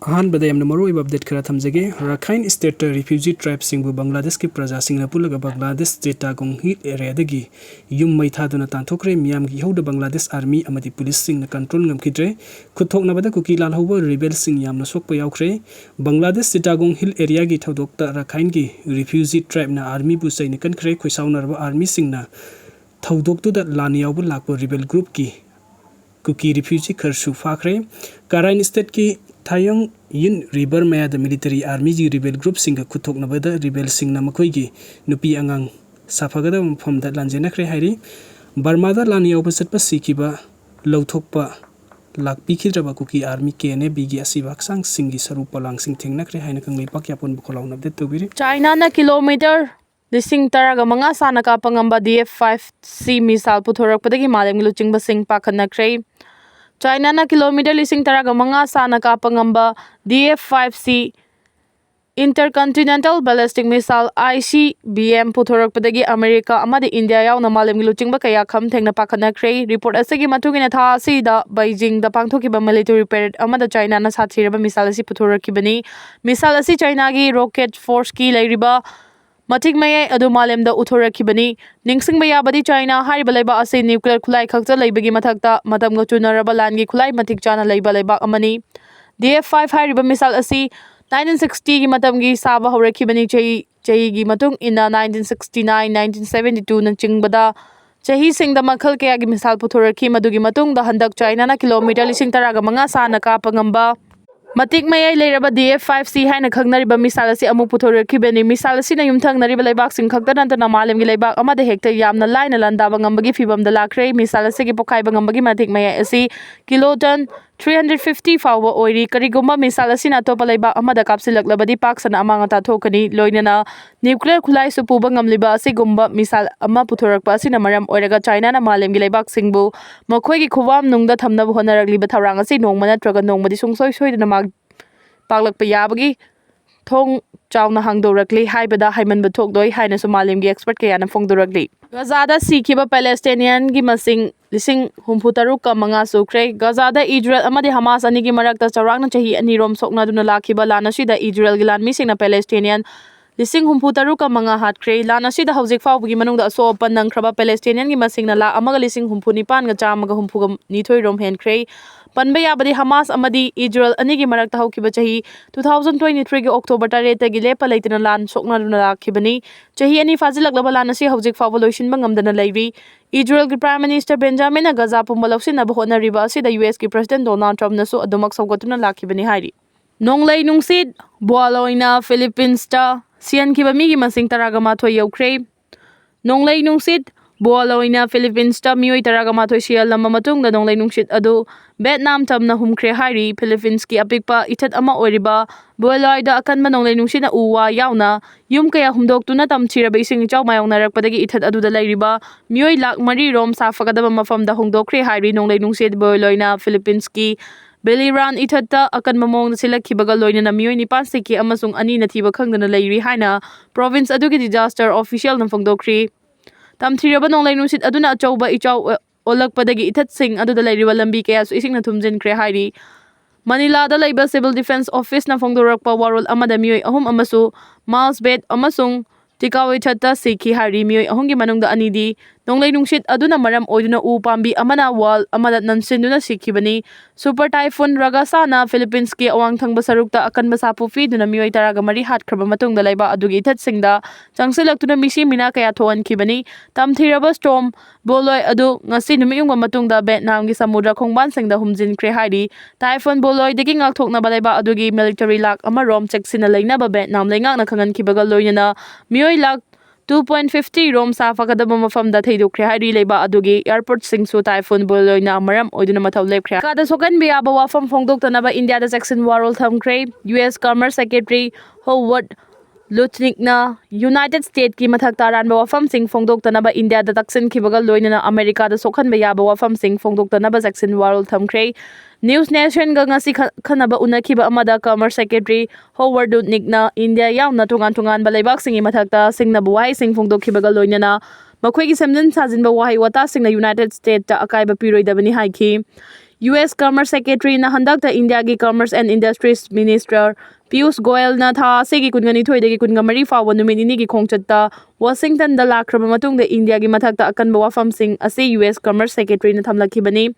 अहानबदा यamna maruiba update khara thamjage Rakhine State refugee tribe singbu Bangladesh ki praja singna pulaga Bangladesh Cheina Kanthare area dagi yum mai thaduna tanthokre miyam gi hoda Bangladesh army amadi police singna control ngamkhidre khuthoknabada Kukilal hoba rebel sing yamna sokpa yaukre Bangladesh Cheina Kanthare area gi thodokta Rakhine gi refugee tribe na army bu saina kankhre khoisaunarba army singna thodoktu da lani yaubu lakbo rebel group ki Kuki refugee kharsu fakre Rakhine State ki Thayong yin river maya the military army ji rebel group singa kuthok nabada rebel sing na makhoi gi nupi angang safagada mpham da lanjena khre hairi Burma da lani opposite pa sikiba lauthokpa lakpi khidraba kuki army kene bigi asiba sang singi saru palang sing thengna khre haina kanglei pak yapon bukholaw nabde tobiri China na kilometer lising taraga mga sana ka pangamba DF5C missile puthorak padagi malem luching basing pakhana khre China na kilometer lising taraga mga sana ka pangamba DF5C intercontinental ballistic missile ICBM puthorak padagi America amadi India yauna malem luching ba kaya kham thengna pakhana khre report asagi matugina tha si da Beijing da pangthokiba military parade amada China na sathiraba missile si puthorakibani missile si China gi rocket force ki leiriba Matik mayay adu malem da uthorakibani ningsing bayabadi China hariba laiba ase nuclear khulai khakta laibagi mathakta matam go chunaraba langi khulai matik chana laiba laiba amani DF5 hariba missile asi 1960 gi matam gi saba horakibani chei gi matung ina 1969 1972 nan chingbada chahi singda makhal kaya gi missile puthorakhi madugi matung da handak China na kilometer lising taraga manga sana ka pangamba Matik mayay lairaba DF5C haina khagnariba missile asi amu puthorakibani missile asi na yumthang nariba laibak sing khakta nantana malem gi laibak amada hekta yamna laina landaba ngambagi fibam da lakre missile asi gi pokhaiba ngambagi matik mayay asi kiloton 350 fawa oiri karigumba missile asi na topa laibak amada kapsilaklabadi paksana amanga ta thokani loinana nuclear khulai su puba ngamliba asi gumba missile ama puthorakpa asi na maram oiraga China na malem gi laibak singbu makhoi gi khuwam nungda thamna honaragliba tharang asi nongma natraga nongmadi sungsoi soidana Paglak payabagi thong chawna hangdorakli haibada haimanba thokdoi haina su malem gi expert kaya na phongdorakli Gaza da sikhiba Palestinian gi masing lising humputaruk ka manga sukre Gaza da Israel amadi Hamas ani gi marakta chawrakna chahi ani rom sokna duna lakhiba lana si da Israel gi lan mi singna Palestinian lising humputaruk ka manga hatkre lana si da hawjik fawgi manung da asopa nangkraba Palestinian gi masing na la amaga lising humpunipan ga chamaga humpuga nithoi rom hen kre Panba yabadi Hamas amadi Israel anigi marakta hawkiba chahi 2023 gi October 8 gi lepa leitina lan sokna duna lakhibani chahi ani fajilaklaba lan asi hawjik fawba loisin bangamdana leiri Israel gi Prime Minister Benjamin Gaza pumbalawsi na bahona riba asi da US gi President Donald Trump na su adumak sawgatuna lakhibani hairi Nonglai nungsit bualoina Philippines ta sian kiba mi gi masing taraga mathoi yaukre Nonglai nungsit bualoina Philippines ta mioi taraga mathoi sial lama matung da nonglai nungsit adu Vietnam tamna humkre hairi Philippines ki apikpa ithat ama oiriba bualoi da akan manonglai nungsit na uwa yauna yum kaya humdok tuna tamchira ising chaw mayong narakpadagi ithat adu da lairiba mioi lak mari rom safagadaba mafam da hongdokre hairi nonglai nungsit bualoina Philippines ki Beliran ithata akan mamong sila kibaga loina na mioi ni pansiki amasung ani na thiba khangdana lairi haina province adugi disaster official na phongdokri tamthiraba nonglai nungsit aduna achauba ichaw olakpadagi ithat sing aduda lairiba lambi kaya su ising na thumjin kre hairi Manila da laiba Civil Defense Office na phongdorakpa warol amada mioi ahum amasu Miles Bed amasung Tikawi chatta sikhi hari mioi ahongi manungda anidi nonglai nungsit aduna maram oiduna u pambi amana wall amada nansinduna sikhibani Super Typhoon Ragasa na Philippines ki awang thangba sarukta akan basapu fi duna mioi taraga mari hat khraba matungda laiba adugi that singda changsilaktuna misi mina kaya thoan khibani tamthiraba storm boloi adu ngasi numiyung matungda Vietnam gi samudra khongban singda humjin kre hari Typhoon boloi degi ngak thokna balaiba adugi military lak amarom checksina leina ba Vietnam lengak na khangan khibaga loina mioi lak 2.50 rom safakadaba mafam da theidukre hairi leiba adugi airport singsu typhoon boloina maram oiduna mathau lepkhre kada sokan biya ba wafam phongdoktanaba India da Jackson Warhol thamkre US Commerce Secretary Howard Lutnickna United States ki mathak taran ba wafam sing phongdoktanaba India da taksin khibaga loina America da sokhan biya ba wafam sing phongdoktanaba Jackson Warhol thamkre News Nation ga ngasi khanaba unakhiba amada Commerce Secretary Howard Lutnickna India yauna tungan balaibak singi mathakta singna buwai sing phongdokhibaga loina makhoi gi samjin sajin ba wahai wata singna United States ta akai ba piroi dabani haiki US Commerce Secretary na handakta India gi Commerce and Industries Minister Piyush Goyal na tha asigi kungani thoidagi kungamari fawa numinini gi khongchatta Washington da lakraba matungda India gi mathakta akanba wafam sing ase US Commerce Secretary na thamlakhibani.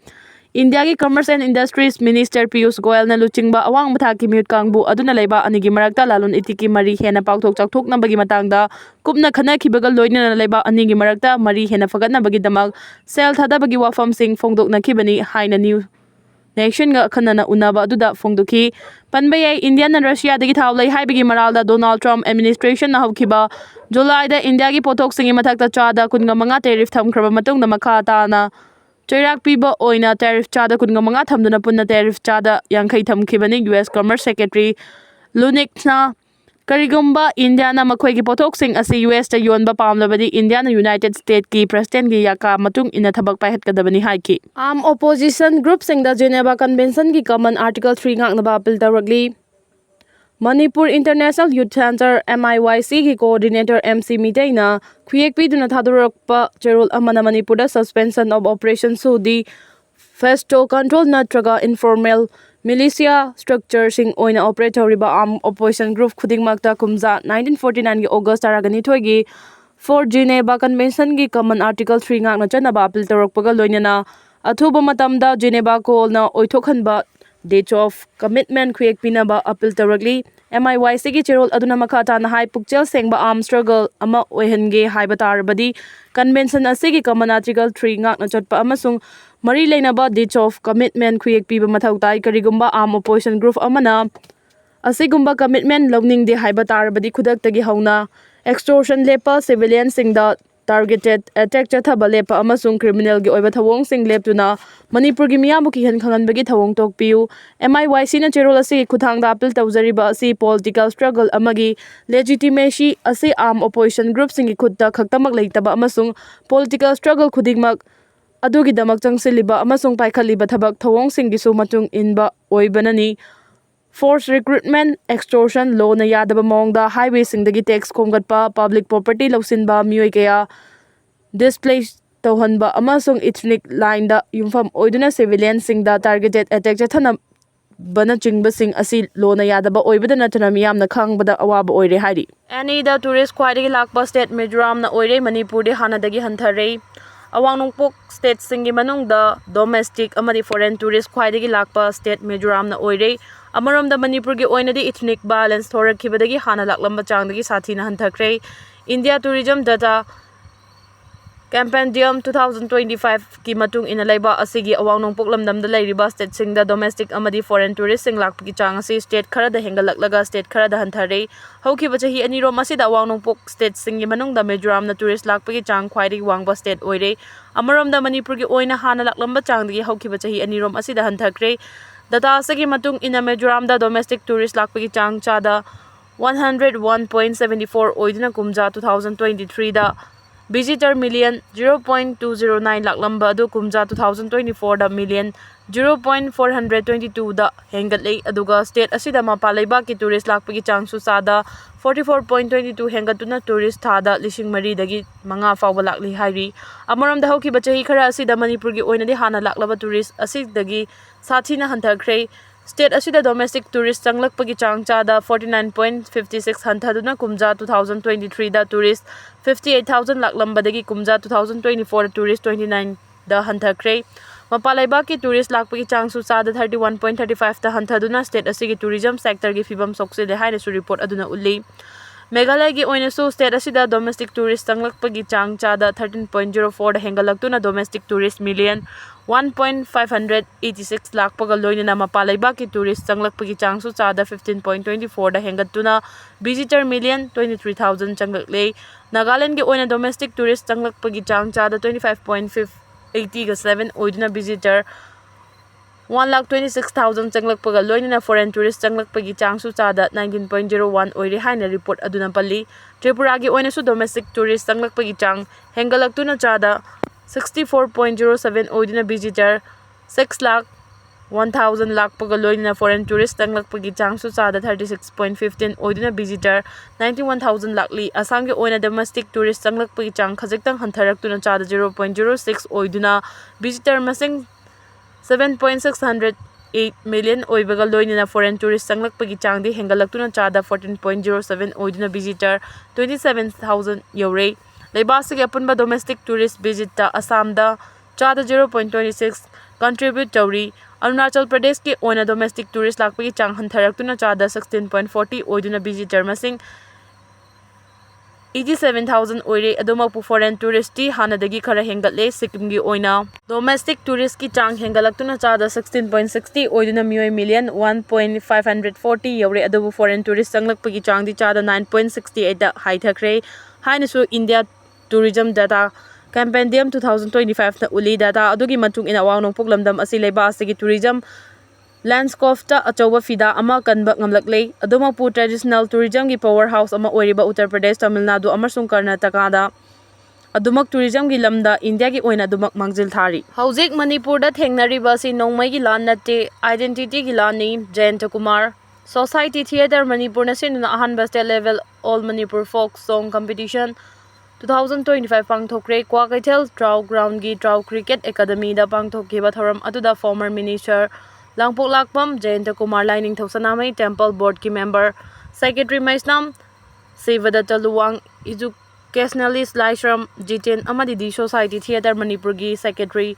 India gi Commerce and Industries Minister Piyush Goyal na luchingba awang mathaki miut kangbu aduna leiba anigi marakta lalun itiki mari hena pakthok chakthok nabagi matangda kupna khana khibaga loina leiba anigi marakta mari hena fagat nabagi damak sel thadabagi wafam sing phongdok nakhibani haina new Nation nga khanana unaba aduda phongdoki panbayai India na Russia dagi thawlai haibigi maralda Donald Trump administration na hawkiba July da India gi pothok singi mathakta chada kunga manga tariff thamkraba matungda makha ta Chairak piba oina tariff chada kunga manga thamduna punna tariff chada yankai thamkhibani US Commerce Secretary Lunik na Karigumba India na makhoi ki pothok sing asi US ta yonba pamlabadi India na United States ki president gi yaka matung ina thabak paihat kadabani haiki opposition group sing da Geneva Convention ki common article 3 ngak na ba appeal tarakli Manipur International Youth Center MIYC ki coordinator MC Meeoi na khuyek piduna thadurokpa cherol amana Manipur da suspension of operation sudi festo control natraga informal militia structure sing oina operator riba armed opposition group khuding makta kumza 1949 gi August taragani thoigi for Geneva Convention gi common article 3 ngak na chanaba appeal tarokpaga loinana athuba matamda Geneva ko na oithokhanba date of commitment khuyek pinaba appeal tarakli MIYC gi cherol aduna makhata na hai pukchel sengba armed struggle ama oihange haiba tarbadi convention asigi common article 3 ngak na chatpa amasung mari leinaba date of commitment khuyek piba mathautai karigumba armed opposition group amana asigumba commitment lowning de haiba tarbadi khudaktagi hauna extortion lepa civilian singda targeted attack chathaba lepa amasung criminal gi oiba thawong sing leptuna Manipur gi miyamu ki han khanganbagi thawong tokpiu MIYC na cherol asi khuthangda appeal tawjariba asi political struggle amagi legitimacy asi armed opposition group singi khutta khaktamak leitaba amasung political struggle khudingmak adugi damak changsiliba amasung paikhaliba thabak thawong singi su matung inba oibanani forced recruitment extortion law na yadaba mongda highway singdagi tax khomgatpa public property lausinba mioi kaya displaced tawhanba amasung ethnic line da yumfam oiduna civilian singda targeted attack chathana bana chingba sing asi law na yadaba oibada natana miyamna khangbada awaba oire hairi any da tourist khwaidagi lakpa state Mizoram na oire Manipur de hanadagi hanthare awang nongpok state singi manungda domestic amadi foreign tourist khwaidagi lakpa state Mizoram na oire Amaramda Manipur gi oinadi ethnic balance thorakhibadagi hana laklamba changdagi Sathina hanthakre India Tourism Data Compendium 2025 ki matung ina laiba asigi awang nongpok lamdamda lairiba state singda domestic amadi foreign tourist sing lakpagi chang asi state khara da hengalak state khara da hanthare haukiba chahi ani rom asida awang nongpok state singi manungda Mizoram na tourist lakpagi chang khwaidagi wangba state oire Amaramda Manipur gi oina hana laklamba changdagi haukiba chahi ani rom asida hanthakre Data asagi matung ina Mizoram da domestic tourist lakpagi chang chada 101.74 oidina kumja 2023 da visitor million 0.209 laklamba adu kumja 2024 da million 0.422 da hengatlei aduga state asida mapalaiba ki tourist lakpagi chang su sada 44.22 hengatuna tourist thada lishing mari dagi manga fawba lakli hairi amaram da hoki bachahi khara asida Manipur gi oinadi hana laklaba tourist asidagi Sathina hanthakre state asida domestic tourist changlakpagi chang chada 49.56 hanthaduna kumja 2023 da tourist 58,000 laklambadagi kumja 2024 tourist 29 da hanthakre mapalaiba ki tourist lakpagi chang su chada 31.35 da hanthaduna state asigi tourism sector gi fibam soksile haina su report aduna ulli Meghalaya gi oina su state asida domestic tourist changlakpagi chang chada 13.04 da hengalaktuna domestic tourist million 1.586 lakh pagal loina mapalaiba ki tourist changlakpagi chang su chada 15.24 da hengatuna visitor million 23,000 changlakle Nagaland gi oina domestic tourist changlakpagi chang chada 25.87 oiduna visitor 1,26,000 changlakpaga loina foreign tourist changlakpagi chang su chada 19.01 oire haina report aduna palli Tripura gi oina su domestic tourist changlakpagi chang hengalaktuna chada 64.07 oiduna visitor 6,01,000 lakh pagal loina foreign tourist changlakpagi chang su chada 36.15 oiduna visitor 91,000 lakli Assam gi oina domestic tourist changlakpagi chang khajiktang hantharaktuna chada 0.06 oiduna visitor masing 7.608 million oibaga loinina foreign tourist sanglakpagi changdi hengalakuna chada 14.07 oiduna visitor 27,000 yaure. Leibasigi apunba domestic tourist visit ta Assam da chada 0.26 contribute tauri. Arunachal Pradesh ki oina domestic tourist lakpagi chang hantharakuna chada 16.40 oiduna visitor masing 87,000 oire. Adumakpu foreign tourist ti hanadagi khara hengatle Sikkim gi oina domestic tourist ki chang hengalakuna chada 16.60 oiduna Meeoi million 1.540 yaure. Adubu foreign tourist sanglakpagi chang di chada 9.68 da haithakre hainasu India tourism data Compendium 2025 na uli data adugi matung ina wangnong puklamdam asi leiba asigi tourism landscape ta achoba fida ama kanba ngamlaklei. Adumakpu traditional tourism gi powerhouse ama oiriba Uttar Pradesh, Tamil Nadu amasung Karnataka da adumak tourism gi lamda India gi oina adumak mangjil thari. Haujik Manipur da thengnariba si nongmai gi lan natte identity gi lan ni Cheina Kumar Society Theatre Manipur na sinuna ahanba state level All Manipur Folk Song Competition 2025 pangthokre Kwakaitel Trow Ground gi Trow Cricket Academy da pangthokkiba thoram aduda former minister Langpok Lakpam Cheina Kumar Lining Thausanamai Temple Board ki member Secretary Maisnam Sevadata Luwang Educationalist Laishram Jitin amadi di Society Theatre Manipur gi Secretary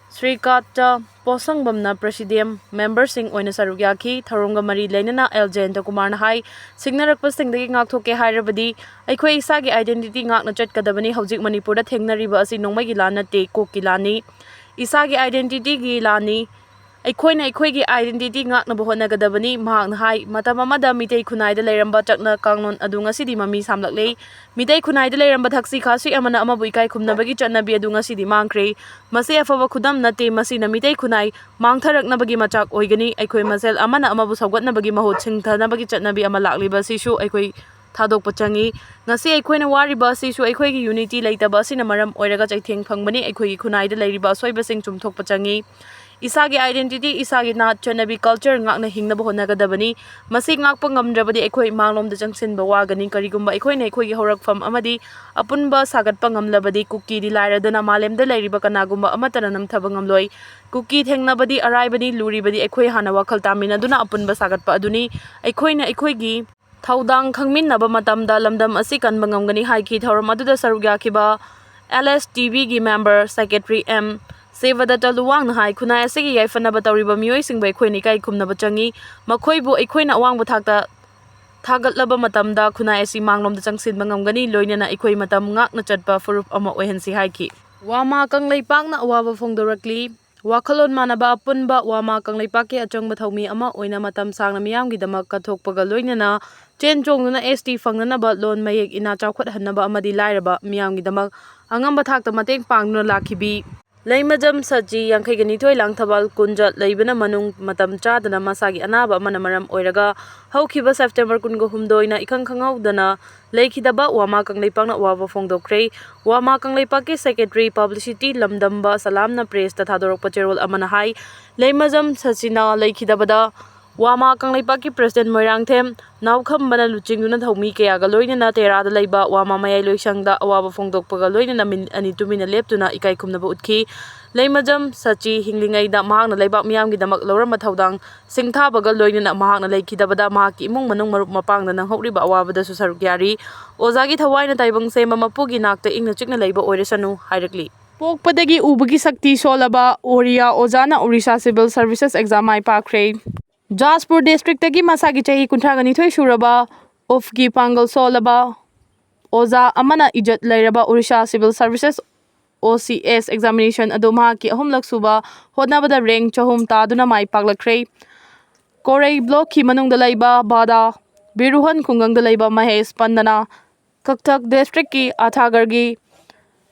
Sri Kata Posangbamna Presidium member sing oina sarugyaki tharunga mari leinana L Cheina Kumar na hai singnarakpa singdagi ngakthokke hairabadi aikhoi isagi identity ngakna chatkadabani haujik Manipur da thengnariba asi nongmai gi lana te kokki lani isagi identity gi lani aikhoi gi identity ngakna bohona gadabani mahakna hai matam amada mitei khunai da leiramba chakna kangnon adu ngasidi mami samlaklei mitei khunai da leiramba thaksi khasi amana amabu ikai khumnabagi chatnabi adu ngasidi mangkre masi afaba khudam nate masi na mitei khunai mangtharaknabagi machak oigani aikhoi masel amana amabu saugatnabagi mahut singthanabagi chatnabi ama lakliba sisu aikhoi thadokpa changi ngasi aikhoina wariba sisu aikhoi gi unity leitaba sina maram oiraga chaitheng phangmani aikhoi gi khunai da leiriba soiba sing chumthokpa changi isagi identity isagi nat chanabi culture ngakna hingnaba honagadabani masi ngakpa ngamdrabadi aikhoi manglomda changsinba wagani karigumba aikhoi gi horakfam amadi apunba sagatpa ngamlabadi kuki di lairaduna malemda leiriba kanagumba amatana namthaba ngamloi kuki thengnabadi araibani luribadi aikhoi hana wakhal taminaduna apunba sagatpa aduni aikhoi gi thaudang khangminnaba matamda lamdam asi kanba ngamgani haiki thoram aduda sarugyakiba LSTV gi member Secretary M Sevadata Luwang na hai khunai asigi yaifanaba tawriba mioi singbai khoini kai khumnaba changi makhoibu aikhoina awangbu thakta thagatlaba matamda khunai asi manglomda changsinba ngamgani loinana aikhoi matam ngakna chatpa furup ama oihansi haiki wama kangleipakna awaba phongdorakli wakhalon manaba apunba wama kangleipake achangba thaumi ama oina matam sangna miyamgi damak kathokpaga loinana chen chongna ST fangnanaba lon mayek ina chawkhat hannaba amadi lairaba miyamgi damak angamba thakta mateng pangna lakhibi Leimajam Saji Yankaigani Toy Langthabal Kunjat Leibana Manung Matam Chadana Masagi Anaba Manamaram Oiraga Haukiba September Kungo Humdoina Ikang Kangau Dana Leikidaba Wama Kangleipang Wava Fongdokre Wama Kangleipaki Secretary Publicity Lamdamba Salamna Press Tathadorok Pacherol Amanahai Leimajam Satsina Leikidabada Wama Kangleipaki President Moirang Them Naukham Bana Luchinguna Thomi Kayaga Loinana Terada Leiba Wama Mayai Loisangda Awaba Fongdokpaga Loinana Anitumina Leptuna Ikai Kumnaba Utki Leimajam Sachi Hinglingai da Mahakna Leibak Miyamgi Damak Lorama Thaudang Singthabaga Loinana Mahakna Leikidabada Mahaki Imung Manung Marup Mapangna Nang Hokriba Awabada Susarukyari Ozagi Thawaina Taibang Sema Mapugi Nakta Ingna Chikna Leiba Oiresanu Hairakli Pokpadagi Ubagi Sakti Solaba Oria Ozana Orissa Civil Services Exam Mai Pakre Jaspur District tagi masagi chahi kuntragani thoi suraba ofgi pangal solaba oza amana ijat lairaba Orissa Civil Services OCS examination adoma ki ahumlak suba hodnabada rank chahum taduna mai paklakre Korei block ki manungda laiba bada Biruhan khunggangda laiba Mahesh Pandana Kakthak district ki Athagargi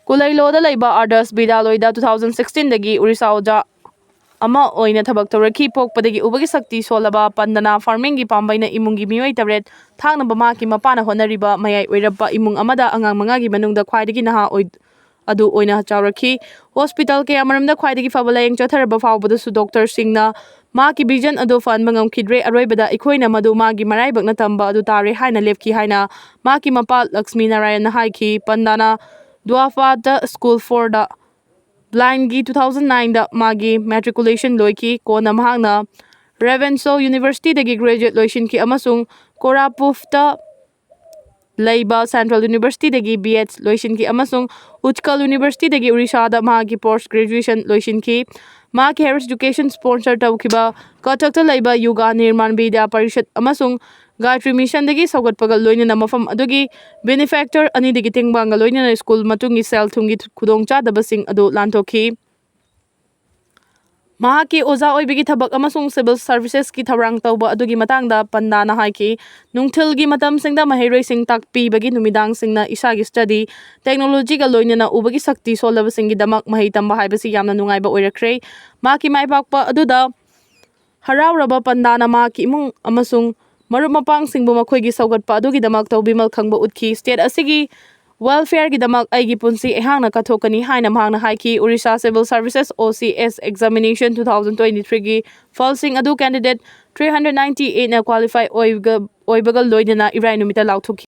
Kulailoda laiba Adas Bidaloida 2016 dagi Orissa oja ama oina thabak tawraki pokpadagi ubagi sakti solaba Pandana farming gi pambaina imungi mioi tabret thangna bama ki mapana honariba mayai oirapa imung amada angang mangagi manungda khwaidagi naha adu oina chawraki hospital ke amaramda khwaidagi fabalayeng chatharaba fawbada su doctor singna ma ki vision adu fan mangam khidre aroibada ikhoina madu ma gi maraibak na tamba adu tare haina lepki haina ma ki mapa Lakshmi Narayan na haiki Pandana Dwafa the school for the ꯕ꯭ꯂꯥꯏꯟꯒꯤ 2009ꯗ ꯃꯥꯒꯤ ꯃꯦꯇ꯭ꯔꯤꯀꯨꯂꯦꯁꯟ ꯂꯣꯏꯈꯤ꯫ ꯀꯣꯟꯅ ꯃꯍꯥꯛꯅ ꯔꯦꯚꯦꯟꯁꯣ ꯌꯨꯅꯤꯚꯔꯁꯤꯇꯤꯗꯒꯤ graduate ꯂꯣꯏꯁꯤꯟꯈꯤ ꯑꯃꯁꯨꯡ ꯀꯣꯔꯥꯄꯨꯐꯇ ꯂꯩꯕ central ꯌꯨꯅꯤꯚꯔꯁꯤꯇꯤꯗꯒꯤ B.Ed ꯂꯣꯏꯁꯤꯟꯈꯤ ꯑꯃꯁꯨꯡ ꯎꯠꯀꯜ ꯌꯨꯅꯤꯚꯔꯁꯤꯇꯤꯗꯒꯤ ꯎꯔꯤꯁꯥꯗ ꯃꯍꯥꯛꯀꯤ post graduation ꯂꯣꯏꯁꯤꯟꯈꯤ꯫ ꯃꯍꯥꯛꯀꯤ ꯍꯥꯏꯌꯔ ꯑꯦꯖꯨꯀꯦꯁꯟ ꯁ꯭ꯄꯣꯟꯁꯔ ꯇꯧꯈꯤꯕ ꯀꯊꯛꯇ ꯂꯩꯕ ꯌꯨꯒꯥ ꯅꯤꯔꯃꯥꯟ ꯕꯤꯗ꯭ꯌꯥ ꯄꯔꯤꯁꯠ ꯑꯃꯁꯨꯡ ꯒꯥꯌꯇ꯭ꯔꯤ ꯃꯤꯁꯟꯗꯒꯤ ꯁꯧꯒꯠꯄꯒ ꯂꯣꯏꯅꯅ ꯃꯐꯝ ꯑꯗꯨꯒꯤ ꯕꯦꯅꯤꯐꯦꯛꯇꯔ ꯑꯅꯤꯗꯒꯤ ꯇꯦꯡꯕꯥꯡꯒ ꯂꯣꯏꯅꯅ ꯁ꯭ꯀꯨꯜ ꯃꯇꯨꯡꯒꯤ ꯁꯦꯜ-ꯊꯨꯝꯒꯤ ꯈꯨꯗꯣꯡꯆꯥꯗꯕꯁꯤꯡ ꯑꯗꯨ ꯂꯥꯟꯊꯣꯛꯈꯤ꯫ ꯃꯍꯥꯛꯀꯤ ꯑꯣꯖꯥ ꯑꯣꯏꯕꯒꯤ ꯊꯕꯛ ꯑꯃꯁꯨꯡ ꯁꯤꯚꯤꯜ ꯁꯔꯚꯤꯁꯦꯁꯀꯤ ꯊꯧꯔꯥꯡ ꯇꯧꯕ ꯑꯗꯨꯒꯤ ꯃꯇꯥꯡꯗ ꯄꯟꯗꯥꯅ ꯍꯥꯏꯈꯤ꯫ ꯅꯨꯡꯊꯤꯜꯒꯤ ꯃꯇꯝꯁꯤꯡꯗ ꯃꯍꯩꯔꯣꯏꯁꯤꯡ ꯇꯥꯛꯄꯤꯕꯒꯤ ꯅꯨꯃꯤꯗꯥꯡꯁꯤꯡꯅ ꯏꯁꯥꯒꯤ ꯁ꯭ꯇꯗꯤ ꯇꯦꯛꯅꯣꯂꯣꯖꯤꯒ ꯂꯣꯏꯅꯅ ꯎꯕꯒꯤ ꯁꯛꯇꯤ ꯁꯣꯜꯂꯕꯁꯤꯡꯒꯤꯗꯃꯛ ꯃꯍꯩ ꯇꯝꯕ ꯍꯥꯏꯕꯁꯤ ꯌꯥꯝꯅ ꯅꯨꯡꯉꯥꯏꯕ ꯑꯣꯏꯔꯛꯈ꯭ꯔꯦ꯫ ꯃꯍꯥꯛꯀꯤ ꯃꯥꯏꯄꯥꯛꯄ ꯑꯗꯨꯗ ꯍꯔꯥꯎꯔꯕ ꯄꯟꯗꯥꯅ ꯃꯍꯥꯛꯀꯤ ꯏꯃꯨꯡ ꯑꯃꯁꯨꯡ ꯃꯔꯨꯞ-ꯃꯄꯥꯡꯁꯤꯡꯕꯨ ꯃꯈꯣꯏꯒꯤ ꯁꯧꯒꯠꯄ ꯑꯗꯨꯒꯤꯗꯃꯛ ꯇꯧꯕꯤꯃꯜ ꯈꯪꯕ ꯎꯠꯈꯤ꯫ ꯁ꯭ꯇꯦꯠ ꯑꯁꯤꯒꯤ ꯋꯦꯜꯐꯦꯌꯔꯒꯤꯗꯃꯛ ꯑꯩꯒꯤ ꯄꯨꯟꯁꯤ ꯑꯩꯍꯥꯛꯅ ꯀꯠꯊꯣꯛꯀꯅꯤ ꯍꯥꯏꯅ ꯃꯍꯥꯛꯅ ꯍꯥꯏꯈꯤ꯫ Orissa civil services (OCS) examination 2023ꯒꯤ ꯐꯜꯁꯤꯡ ꯑꯗꯨ ꯀꯦꯟꯗꯤꯗꯦꯠ 398ꯅ ꯀ꯭ꯋꯥꯂꯤꯐꯥꯏ ꯑꯣꯏꯕꯒ ꯂꯣꯏꯅꯅ ꯏꯔꯥꯏ ꯅꯨꯃꯤꯠꯇ ꯂꯥꯎꯊꯣꯛꯈꯤ꯫